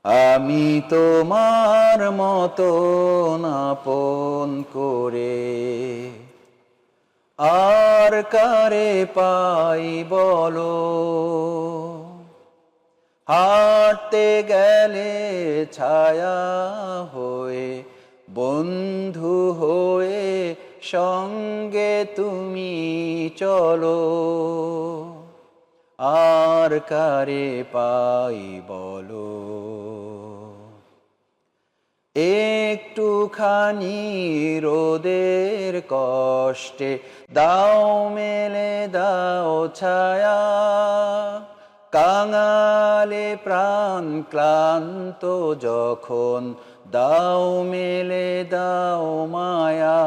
আমি তোমার মতো আপন করে আর কারে পাই বলো। হাঁটতে গেলে ছায়া হয়ে, বন্ধু হয়ে সঙ্গে তুমি চলো। আর কারে পাই বলো। একটুখানি রোদের কষ্টে দাও মেলে দাও ছায়া। কাঙালে প্রাণ ক্লান্ত যখন দাও মেলে দাও মায়া।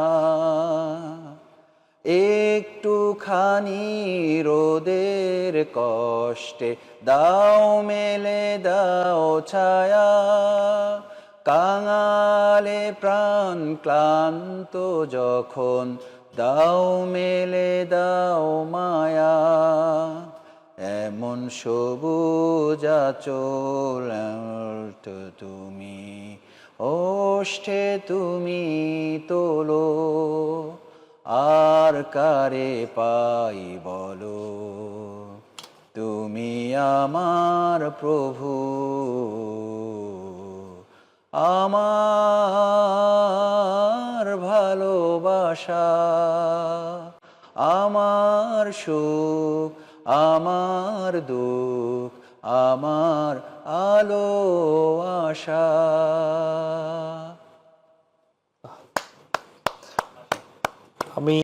একটুখানি রোদের কষ্টে দাও মেলে দাও ছায়া। কাঙালে প্রাণ ক্লান্ত যখন দাও মেলে দাও মায়া। এমন সবুজ আঁচল তুমি ওষ্ঠে তুমি তোলো। আর কারে পাই বলো। তুমি আমার প্রভু, আমার ভালোবাসা, আমার সুখ, আমার দুঃখ, আমার আলো আশা।